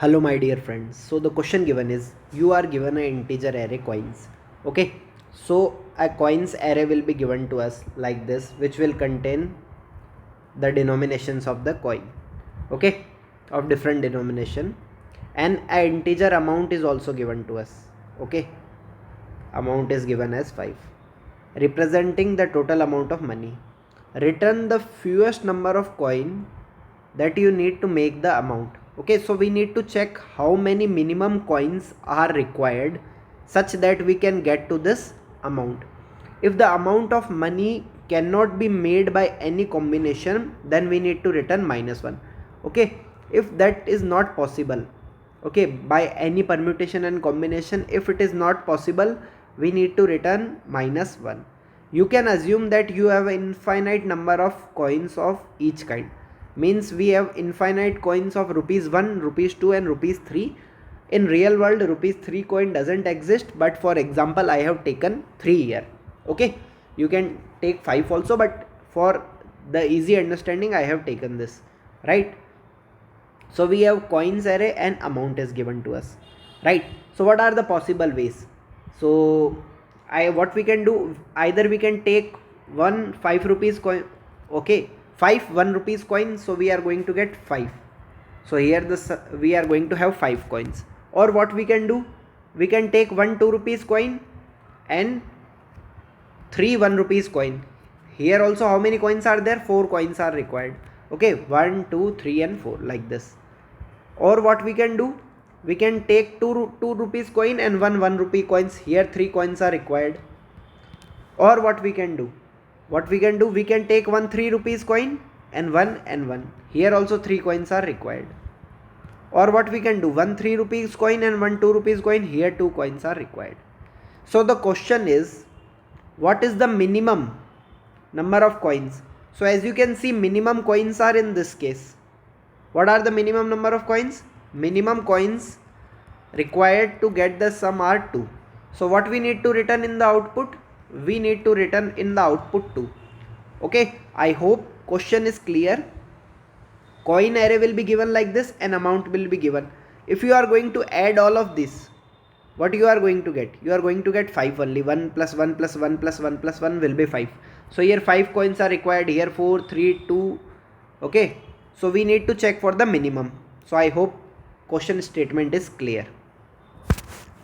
Hello my dear friends. So the question given is you are given an integer array coins. Okay. So a coins array will be given to us like this, which will contain the denominations of the coin. Okay. Of different denomination, and an integer amount is also given to us. Okay. Amount is given as 5, representing the total amount of money. Return the fewest number of coin that you need to make the amount. Okay, so we need to check how many minimum coins are required such that we can get to this amount. If the amount of money cannot be made by any combination, then we need to return -1. Okay, if that is not possible, okay, by any permutation and combination, if it is not possible, we need to return -1. You can assume that you have an infinite number of coins of each kind. Means we have infinite coins of rupees 1, rupees 2 and rupees 3. In real world rupees 3 coin doesn't exist, but for example I have taken 3 here. Okay, you can take 5 also, but for the easy understanding I have taken this, right? So we have coins array and amount is given to us, right? So what are the possible ways? So what we can do, either we can take one 5 rupees coin. Okay, 5 1 rupees coin, so we are going to get 5. So here this we are going to have 5 coins. Or what we can do, we can take 1 2 rupees coin and 3 1 rupees coin. Here also how many coins are there? 4 coins are required. Okay, 1 2 3 and 4, like this. Or what we can do, we can take 2 rupees coin and 1 rupee coins. Here 3 coins are required. Or what we can do, we can take 1 3 rupees coin and 1. Here also 3 coins are required. Or what we can do, 1 3 rupees coin and 1 2 rupees coin. Here 2 coins are required. So the question is, what is the minimum number of coins? So as you can see, minimum coins are in this case. What are the minimum number of coins? Minimum coins required to get the sum are 2. So what we need to return in the output? We need to return in the output 2. Okay, I hope question is clear. Coin array will be given like this and amount will be given. If you are going to add all of this, what you are going to get? You are going to get 5 only. 1 plus 1 plus 1 plus 1 plus 1 will be 5. So here 5 coins are required. Here 4 3 2. Okay, so we need to check for the minimum. So I hope question statement is clear.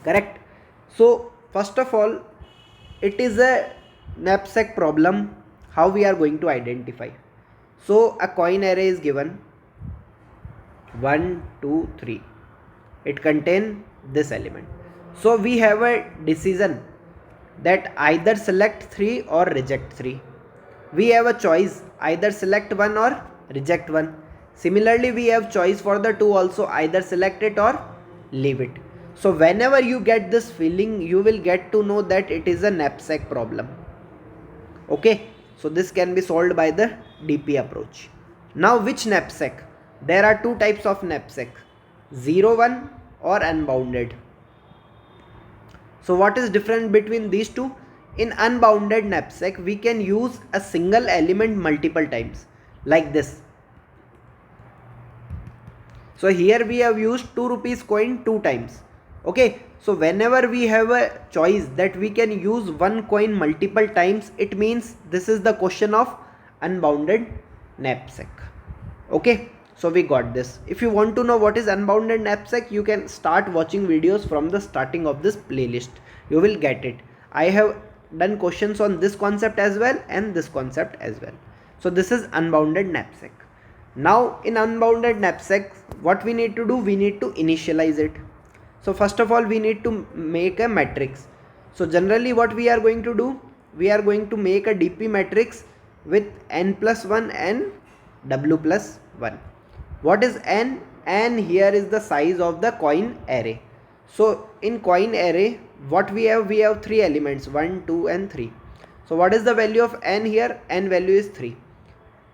Correct. So first of all, it is a knapsack problem. How we are going to identify? So a coin array is given 1 2 3. It contains this element. So we have a decision that either select 3 or reject 3. We have a choice, either select 1 or reject 1. Similarly, we have choice for the 2 also, either select it or leave it. So whenever you get this feeling, you will get to know that it is a knapsack problem. Okay, so this can be solved by the DP approach. Now which knapsack? There are two types of knapsack, 0 1 or unbounded. So what is different between these two? In unbounded knapsack, we can use a single element multiple times, like this. So here we have used 2 rupees coin 2 times. Okay, so whenever we have a choice that we can use one coin multiple times, it means this is the question of unbounded knapsack. Okay, so we got this. If you want to know what is unbounded knapsack, you can start watching videos from the starting of this playlist. You will get it. I have done questions on this concept as well and this concept as well. So this is unbounded knapsack. Now in unbounded knapsack, what we need to do, we need to initialize it. So first of all, we need to make a matrix. So generally what we are going to do, we are going to make a DP matrix with n plus 1 and w plus 1. What is n? N here is the size of the coin array. So in coin array, what we have 3 elements, 1 2 and 3. So what is the value of n here? N value is 3.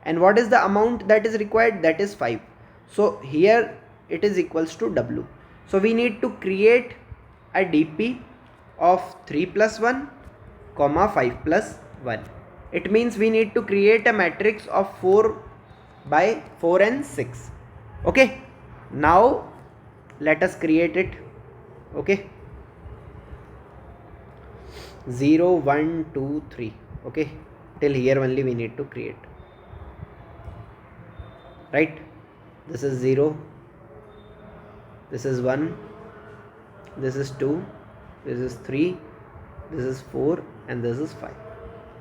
And what is the amount that is required? That is 5. So here it is equals to w. So we need to create a DP of 3 plus 1 comma 5 plus 1. It means we need to create a matrix of 4 by 4 and 6. Okay, now let us create it. Okay, 0 1 2 3. Okay, till here only we need to create, right? This is 0, this is 1, this is 2, this is 3, this is 4, and this is 5.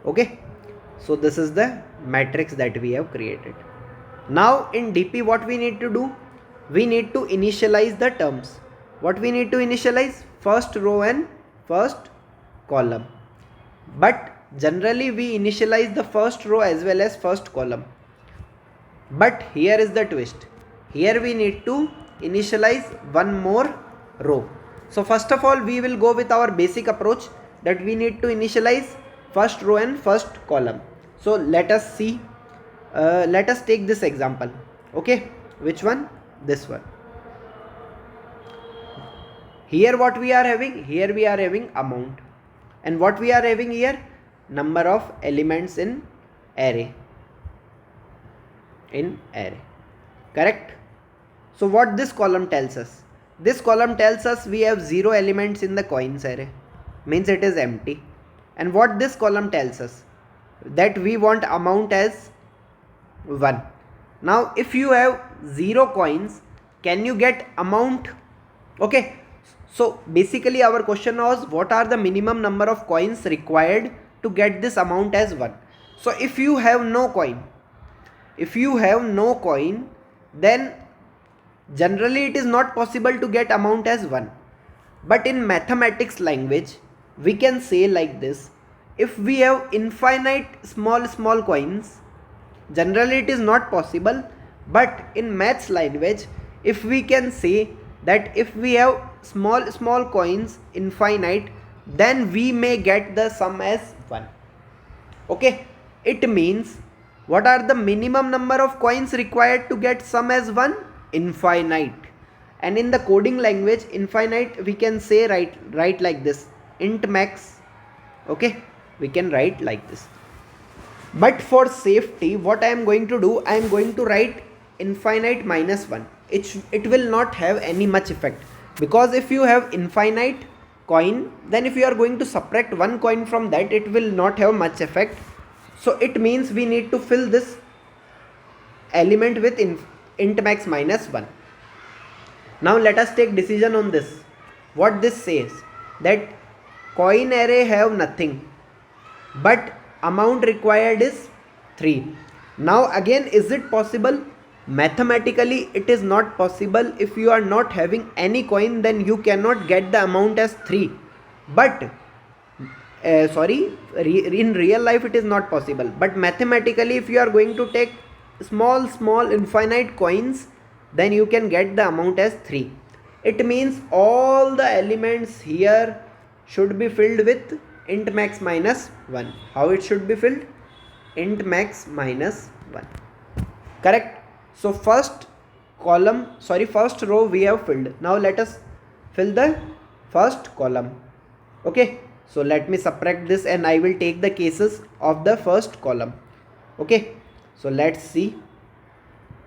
Okay, so this is the matrix that we have created. Now in DP what we need to do, we need to initialize the terms. What we need to initialize? First row and first column. But generally we initialize the first row as well as first column. But here is the twist. Here we need to initialize one more row. So first of all we will go with our basic approach, that we need to initialize first row and first column. So let us see, let us take this example. Okay, which one? This one. Here what we are having? Here we are having amount. And what we are having here? Number of elements in array. Correct? So what this column tells us? This column tells us we have 0 elements in the coins array, means it is empty. And what this column tells us? That we want amount as 1. Now if you have 0 coins, can you get amount? Okay, so basically our question was, what are the minimum number of coins required to get this amount as 1? So if you have no coin, then generally it is not possible to get amount as 1. But in mathematics language we can say like this: if we have infinite small coins, generally it is not possible. But in maths language, if we can say that if we have small coins infinite, then we may get the sum as 1. Okay, it means what are the minimum number of coins required to get sum as 1? Infinite. And in the coding language, infinite we can say write like this: int max. Okay, we can write like this. But for safety, what I am going to do, I am going to write infinite minus 1. It will not have any much effect, because if you have infinite coin, then if you are going to subtract one coin from that, it will not have much effect. So it means we need to fill this element with int max minus 1. Now let us take decision on this. What this says, that coin array have nothing, but amount required is 3. Now again, is it possible? Mathematically it is not possible. If you are not having any coin, then you cannot get the amount as 3. But in real life it is not possible. But mathematically, if you are going to take small infinite coins, then you can get the amount as 3. It means all the elements here should be filled with int max minus 1. How it should be filled? Int max minus 1. Correct? So first row we have filled. Now let us fill the first column. Okay, so let me subtract this and I will take the cases of the first column. Okay, so let's see.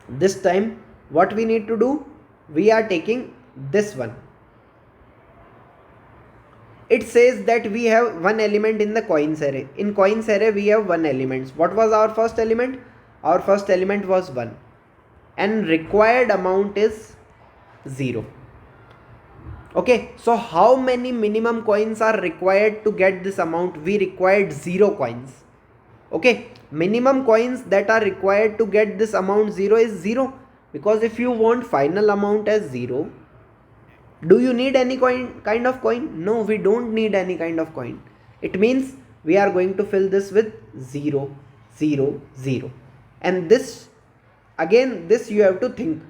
This time what we need to do, we are taking this one. It says that we have one element in the coins array. In coins array we have one element. What was our first element? Our first element was 1, and required amount is 0. Okay, so how many minimum coins are required to get this amount? We required 0 coins. Okay, minimum coins that are required to get this amount 0 is 0, because if you want final amount as 0, do you need any kind of coin? No, we don't need any kind of coin. It means we are going to fill this with 0 0 0. And this, again, this you have to think.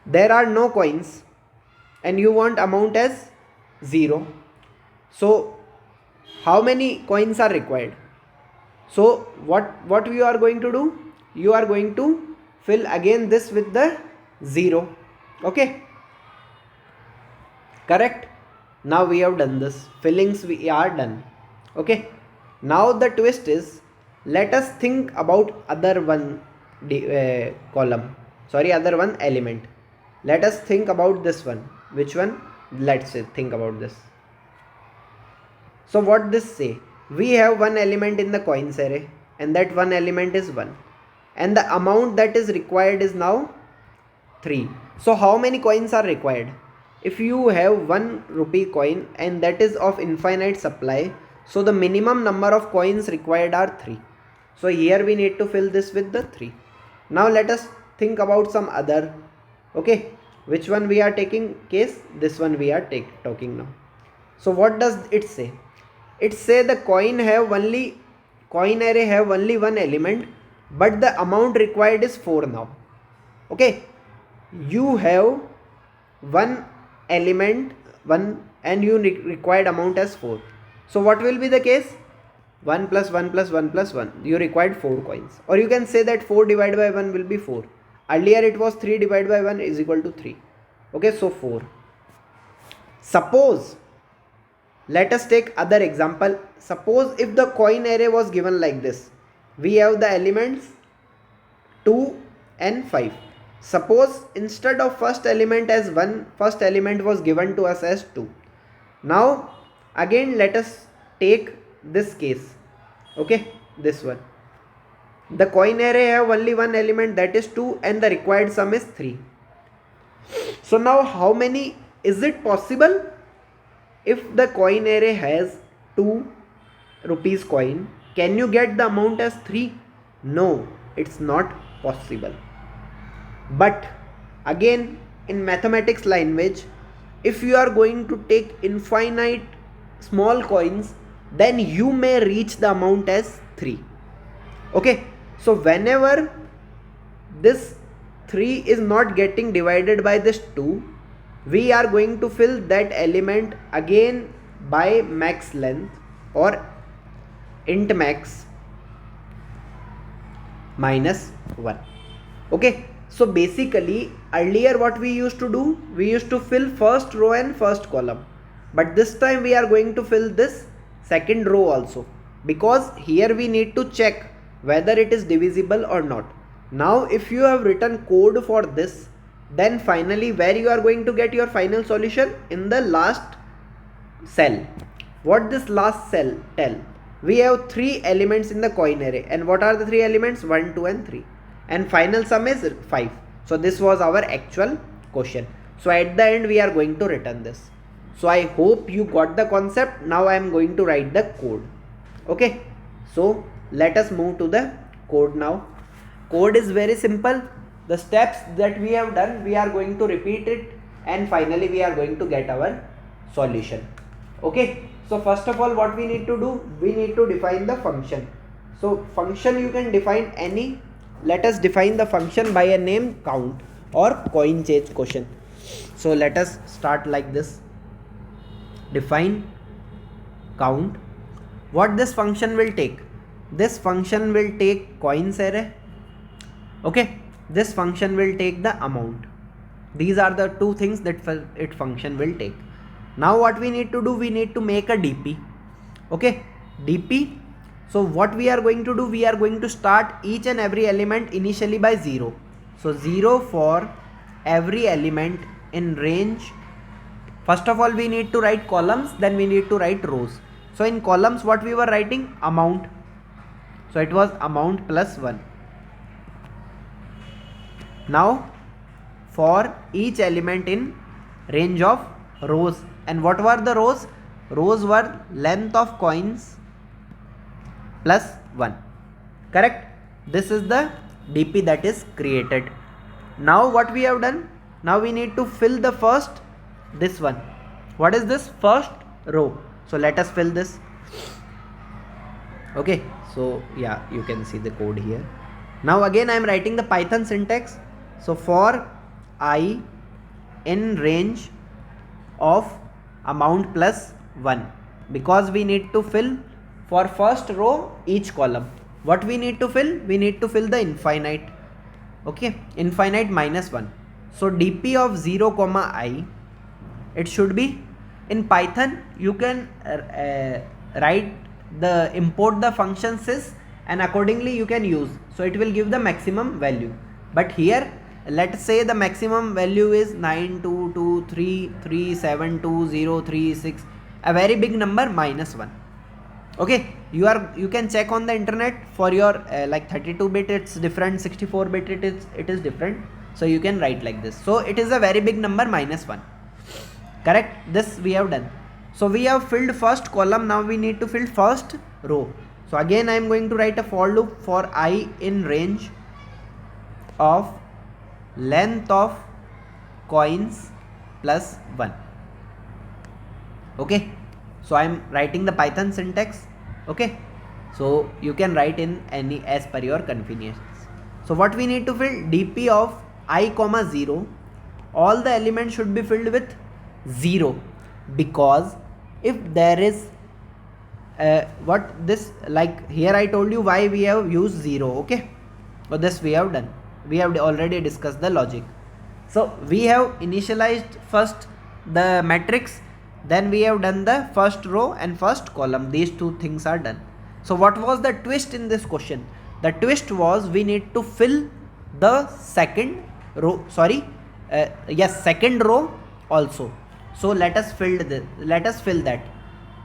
There are no coins and you want amount as 0. So how many coins are required? So what you are going to do? You are going to fill again this with the 0. Okay, correct? Now we have done this. Fillings we are done. Okay, now the twist is, let us think about other one column, other one element. Let us think about this one. Which one? Let's say think about this. So what this say? We have one element in the coins array, and that one element is 1, and the amount that is required is now 3. So how many coins are required? If you have 1 rupee coin and that is of infinite supply, so the minimum number of coins required are 3. So here we need to fill this with the 3. Now let us think about some other. Okay, which one we are taking case? This one we are talking now. So what does it say? It say the coin array have only one element, but the amount required is 4 now. Okay, you have one element, and you required amount as 4. So what will be the case? 1 plus 1 plus 1 plus 1. You required 4 coins. Or you can say that 4 divided by 1 will be 4. Earlier it was 3 divided by 1 is equal to 3. Okay, so 4. Suppose, let us take other example. Suppose if the coin array was given like this. We have the elements 2 and 5. Suppose instead of first element as 1, first element was given to us as 2. Now again let us take this case. Okay, this one. The coin array have only one element, that is 2, and the required sum is 3. So now how many is it possible? If the coin array has 2 rupees coin, can you get the amount as 3? No, it's not possible. But again, in mathematics language, if you are going to take infinite small coins, then you may reach the amount as 3. Okay, so whenever this 3 is not getting divided by this 2, we are going to fill that element again by max length or int max minus 1. Okay, so basically earlier what we used to do, we used to fill first row and first column, but this time we are going to fill this second row also, because here we need to check whether it is divisible or not. Now if you have written code for this, then finally where you are going to get your final solution? In the last cell. What this last cell tell? We have 3 elements in the coin array, and what are the 3 elements? 1, 2 and 3, and final sum is 5. So this was our actual question. So at the end we are going to return this. So I hope you got the concept. Now I am going to write the code. Okay, so let us move to the code now. Code is very simple. The steps that we have done, we are going to repeat it, and finally we are going to get our solution. Okay, so first of all what we need to do, we need to define the function. So function you can define any. Let us define the function by a name count or coin change question. So let us start like this. Define count. What this function will take? This function will take coins array. Okay, this function will take the amount. These are the two things that it function will take. Now what we need to do, we need to make a DP. Okay, DP. So what we are going to do, we are going to start each and every element initially by 0. So 0 for every element in range. First of all we need to write columns, then we need to write rows. So in columns what we were writing? Amount. So it was amount plus 1. Now for each element in range of rows, and what were the rows? Rows were length of coins plus 1. Correct? This is the DP that is created. Now what we have done? Now we need to fill the first, this one. What is this? First row. So let us fill this. Okay, so yeah, you can see the code here. Now again I am writing the Python syntax. So for I in range of amount plus 1, because we need to fill for first row each column. What we need to fill? We need to fill the infinite. Okay, infinite minus 1. So DP of 0 comma I, it should be, in Python you can write the import the function sys, and accordingly you can use. So it will give the maximum value. But here let's say the maximum value is 9223372036, a very big number, -1. Okay, you can check on the internet for your like 32-bit it's different, 64-bit it is different, so you can write like this. So it is a very big number, -1. Correct? This we have done. So we have filled first column, now we need to fill first row. So again I am going to write a for loop for I in range of length of coins plus 1. Okay, so I am writing the Python syntax. Okay, so you can write in any as per your convenience. So what we need to fill, dp of I comma 0, all the elements should be filled with 0, because if there is what this, like here I told you why we have used 0. Okay, so this we have done, we have already discussed the logic. So we have initialized first the matrix, then we have done the first row and first column, these two things are done. So what was the twist in this question? The twist was we need to fill the second row, second row also. So let us fill that.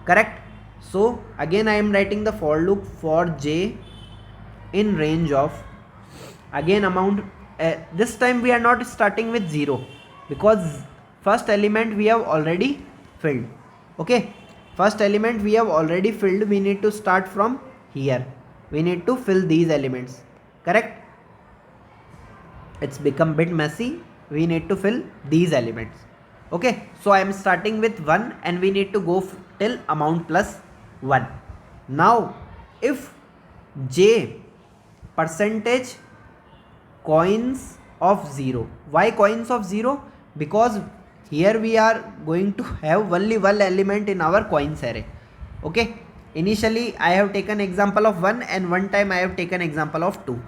Correct? So again I am writing the for loop for j in range of, again amount, this time we are not starting with 0 because first element we have already filled. Okay, first element we have already filled, we need to start from here, we need to fill these elements. Correct? It's become bit messy, we need to fill these elements. Okay, so I am starting with 1 and we need to go till amount plus 1. Now if j percentage coins of 0, why coins of 0? Because here we are going to have only one element in our coins array. Okay, initially I have taken example of 1 and one time I have taken example of 2.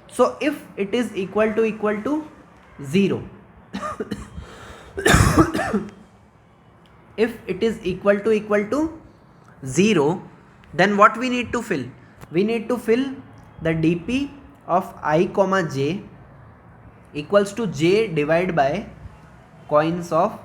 So if it is equal to 0 if it is equal to 0, then what we need to fill? We need to fill the dp of I comma j equals to j divided by coins of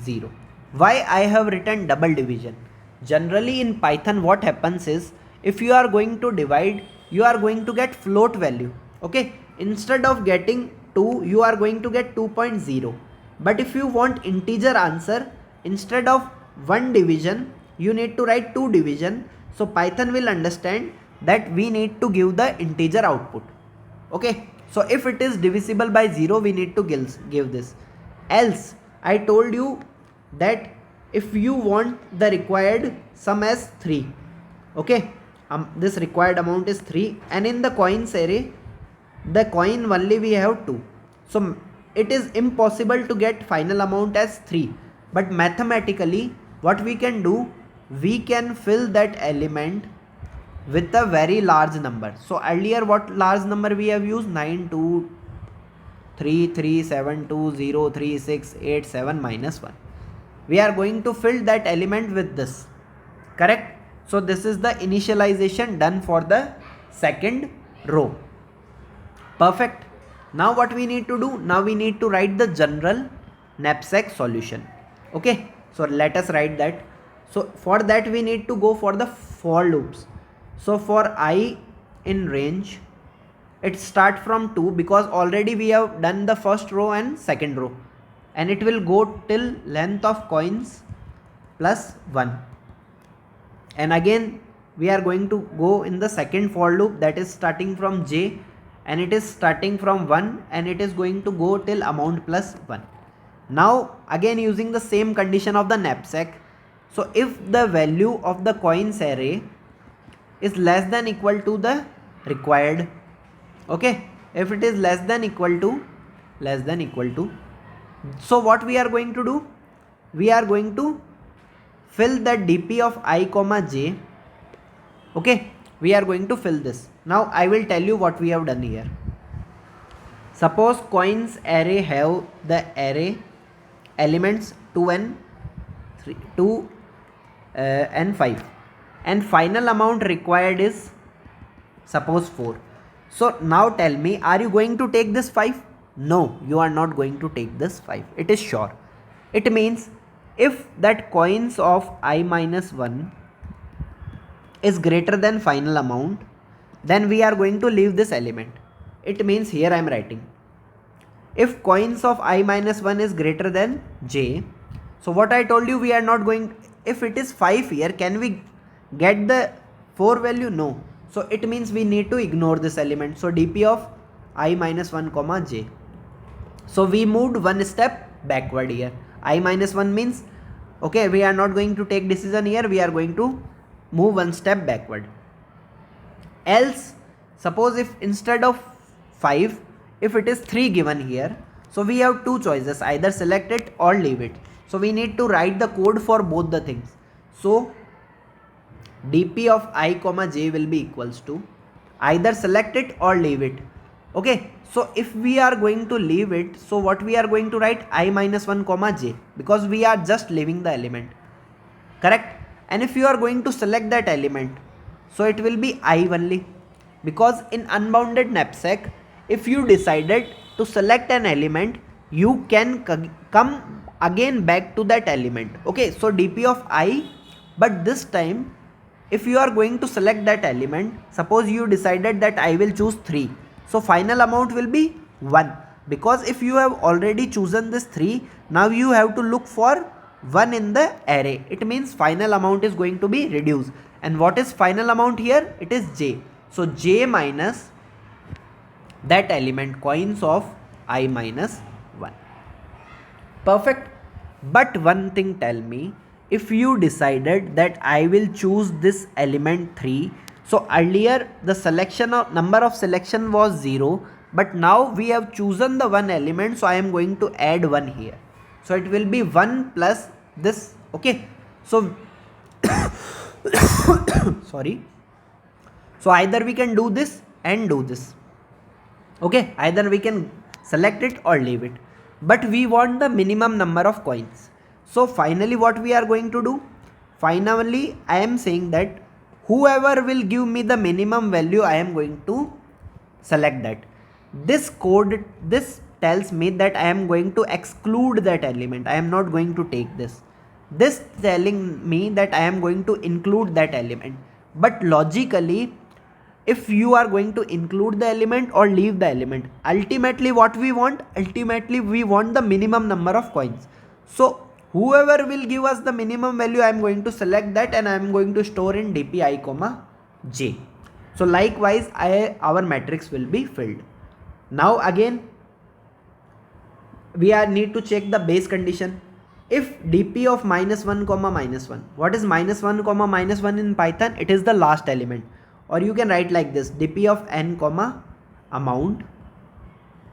0. Why I have written double division? Generally in Python what happens is, if you are going to divide, you are going to get float value. Okay, instead of getting 2 you are going to get 2.0. But if you want integer answer, instead of 1 division you need to write 2 division. So Python will understand that we need to give the integer output. Okay, so if it is divisible by 0 we need to give this. Else I told you that if you want the required sum as 3, okay, this required amount is 3 and in the coins array the coin only we have 2. So it is impossible to get final amount as 3, but mathematically what we can do, we can fill that element with a very large number. So earlier what large number we have used? 9233720368 -1. We are going to fill that element with this. Correct? So this is the initialization done for the second row. Perfect. Now what we need to do? Now we need to write the general knapsack solution. Okay, so let us write that. So for that we need to go for the for loops. So for I in range, it start from 2 because already we have done the first row and second row, and it will go till length of coins plus 1. And again we are going to go in the second for loop, that is starting from j and it is starting from 1 and it is going to go till amount plus 1. Now again using the same condition of the knapsack. So if the value of the coins array is less than equal to the required, okay, if it is less than equal to, so what we are going to do? We are going to fill the dp of I comma j. Okay, we are going to fill this. Now I will tell you what we have done here. Suppose coins array have the array elements 2 and 5 and final amount required is suppose 4. So now tell me, are you going to take this 5? No, you are not going to take this 5. It is sure. It means if that coins of I minus 1 is greater than final amount, then we are going to leave this element. It means here I am writing, if coins of I minus 1 is greater than j, so what I told you, we are not going, if it is 5 here, can we get the 4 value? No. So it means we need to ignore this element. So dp of I minus 1 comma j. So we moved one step backward here. I minus 1 means, okay, we are not going to take decision here, we are going to move one step backward. Else, suppose if instead of 5, if it is 3 given here, so we have two choices, either select it or leave it. So we need to write the code for both the things. So dp of I comma j will be equals to either select it or leave it. Okay, so if we are going to leave it, so what we are going to write, I minus 1 comma j, because we are just leaving the element, correct? And if you are going to select that element, so it will be I only, because in unbounded knapsack, if you decided to select an element, you can come again back to that element. Okay, so dp of I, but this time if you are going to select that element, suppose you decided that I will choose 3, so final amount will be 1, because if you have already chosen this 3, now you have to look for 1 in the array. It means final amount is going to be reduced. And what is final amount here? It is j. So j minus that element coins of I minus 1. Perfect. But one thing, tell me, if you decided that I will choose this element 3, so earlier the selection of number of selection was 0, but now we have chosen the one element, so I am going to add 1 here. So it will be 1 plus this. Okay, so sorry, so either we can do this and do this. Okay, either we can select it or leave it, but we want the minimum number of coins. So finally what we are going to do, finally I am saying that whoever will give me the minimum value, I am going to select that. This code, this tells me that I am going to exclude that element, I am not going to take this. This telling me that I am going to include that element. But logically, if you are going to include the element or leave the element, ultimately what we want, ultimately we want the minimum number of coins. So whoever will give us the minimum value, I am going to select that and I am going to store in dp I comma j. So likewise our matrix will be filled. Now again we need to check the base condition. If dp of minus 1 comma minus 1, what is minus 1 comma minus 1 in Python? It is the last element, or you can write like this, dp of n comma amount.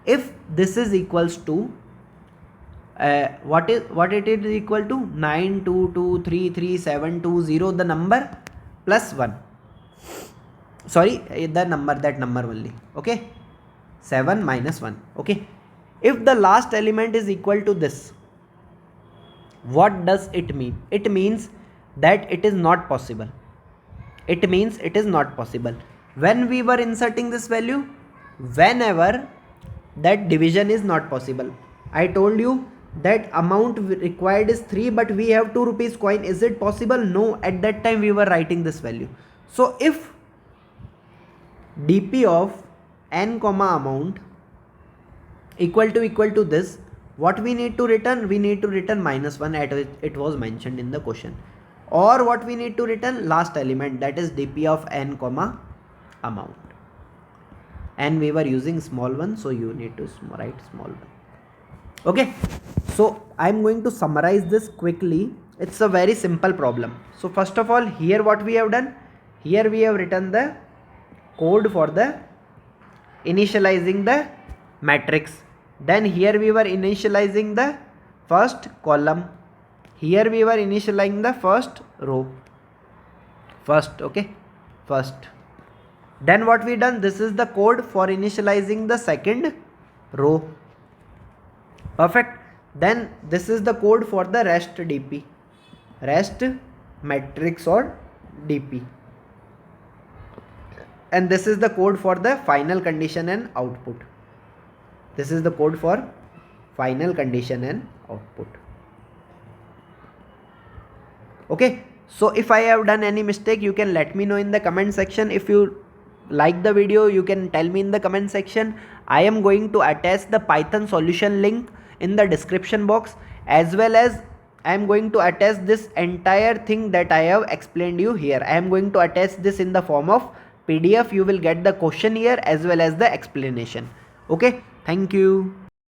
If this is equals to what it is equal to 9223372, the number plus 1, sorry, the number, that number only. Okay, 7 minus 1. Okay, if the last element is equal to this, what does it mean? It means that it is not possible. It means it is not possible. When we were inserting this value, whenever that division is not possible, I told you that amount required is 3, but we have 2 rupees coin. Is it possible? No, at that time we were writing this value. So if dp of n comma amount equal to this, what we need to return? We need to return minus 1, as it was mentioned in the question. Or what we need to return? Last element, that is dp of n comma amount. And we were using small one, so you need to write small one. Okay, so I'm going to summarize this quickly. It's a very simple problem. So first of all, here what we have done, here we have written the code for the initializing the matrix. Then here we were initializing the first column, here we were initializing the first row, first. Okay, first. Then what we done, this is the code for initializing the second row. Perfect. Then this is the code for the rest dp, rest matrix or dp, and this is the code for the final condition and output. This is the code for final condition and output. Okay, so if I have done any mistake, you can let me know in the comment section. If you like the video, you can tell me in the comment section. I am going to attach the Python solution link in the description box, as well as I am going to attach this entire thing that I have explained you here. I am going to attach this in the form of PDF. You will get the question here as well as the explanation. Okay, thank you.